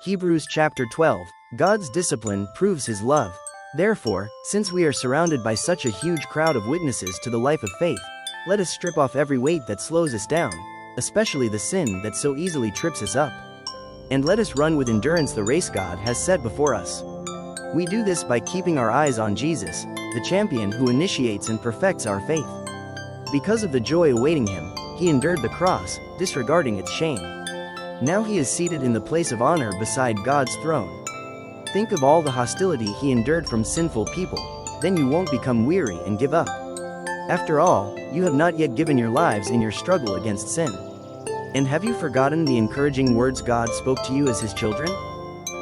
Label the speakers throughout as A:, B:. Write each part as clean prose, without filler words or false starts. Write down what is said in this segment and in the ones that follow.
A: Hebrews chapter 12. God's discipline proves his love. Therefore, since we are surrounded by such a huge crowd of witnesses to the life of faith, let us strip off every weight that slows us down, especially the sin that so easily trips us up. And let us run with endurance the race God has set before us. We do this by keeping our eyes on Jesus, the champion who initiates and perfects our faith. Because of the joy awaiting him, he endured the cross, disregarding its shame. Now he is seated in the place of honor beside God's throne. Think of all the hostility he endured from sinful people, then you won't become weary and give up. After all, you have not yet given your lives in your struggle against sin. And have you forgotten the encouraging words God spoke to you as his children?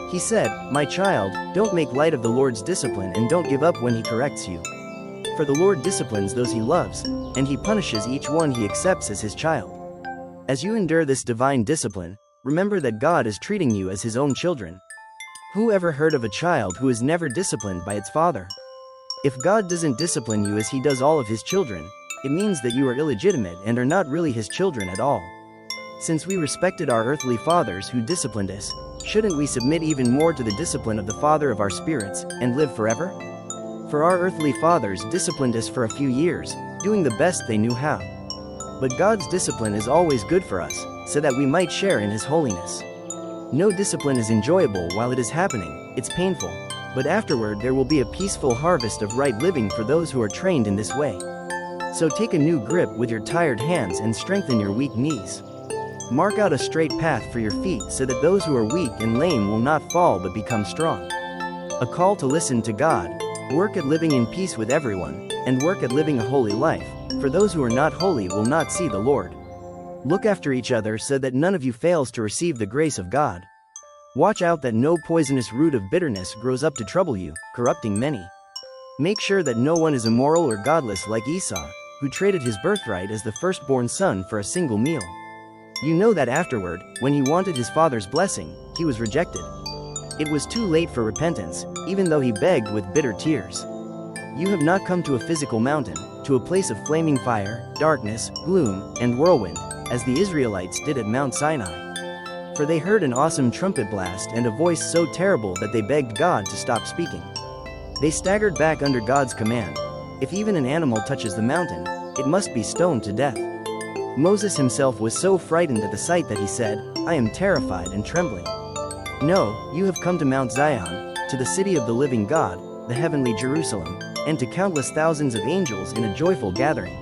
A: He said, "My child, don't make light of the Lord's discipline and don't give up when he corrects you. For the Lord disciplines those he loves, and he punishes each one he accepts as his child." As you endure this divine discipline, remember that God is treating you as his own children. Who ever heard of a child who is never disciplined by its father? If God doesn't discipline you as he does all of his children, it means that you are illegitimate and are not really his children at all. Since we respected our earthly fathers who disciplined us, shouldn't we submit even more to the discipline of the Father of our spirits, and live forever? For our earthly fathers disciplined us for a few years, doing the best they knew how. But God's discipline is always good for us, so that we might share in his holiness. No discipline is enjoyable while it is happening, it's painful, but afterward there will be a peaceful harvest of right living for those who are trained in this way. So take a new grip with your tired hands and strengthen your weak knees. Mark out a straight path for your feet so that those who are weak and lame will not fall but become strong. A call to listen to God, work at living in peace with everyone, and work at living a holy life, for those who are not holy will not see the Lord. Look after each other so that none of you fails to receive the grace of God. Watch out that no poisonous root of bitterness grows up to trouble you, corrupting many. Make sure that no one is immoral or godless like Esau, who traded his birthright as the firstborn son for a single meal. You know that afterward, when he wanted his father's blessing, he was rejected. It was too late for repentance, even though he begged with bitter tears. You have not come to a physical mountain, to a place of flaming fire, darkness, gloom, and whirlwind, as the Israelites did at Mount Sinai. For they heard an awesome trumpet blast and a voice so terrible that they begged God to stop speaking. They staggered back under God's command. If even an animal touches the mountain, it must be stoned to death. Moses himself was so frightened at the sight that he said, "I am terrified and trembling." No, you have come to Mount Zion, to the city of the living God, the heavenly Jerusalem, and to countless thousands of angels in a joyful gathering.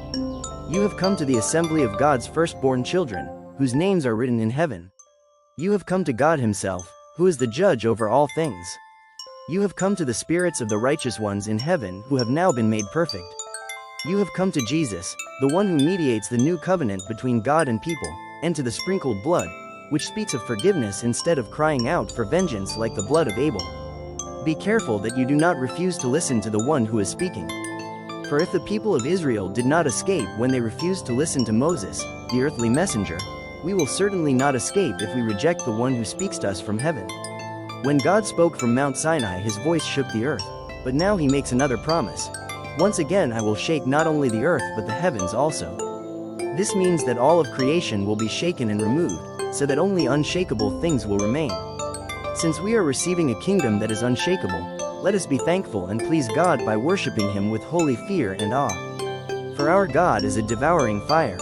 A: You have come to the assembly of God's firstborn children, whose names are written in heaven. You have come to God himself, who is the judge over all things. You have come to the spirits of the righteous ones in heaven who have now been made perfect. You have come to Jesus, the one who mediates the new covenant between God and people, and to the sprinkled blood, which speaks of forgiveness instead of crying out for vengeance like the blood of Abel. Be careful that you do not refuse to listen to the one who is speaking. For if the people of Israel did not escape when they refused to listen to Moses, the earthly messenger, we will certainly not escape if we reject the one who speaks to us from heaven. When God spoke from Mount Sinai, his voice shook the earth, but now he makes another promise. Once again I will shake not only the earth but the heavens also. This means that all of creation will be shaken and removed, so that only unshakable things will remain. Since we are receiving a kingdom that is unshakable, let us be thankful and please God by worshiping him with holy fear and awe. For our God is a devouring fire.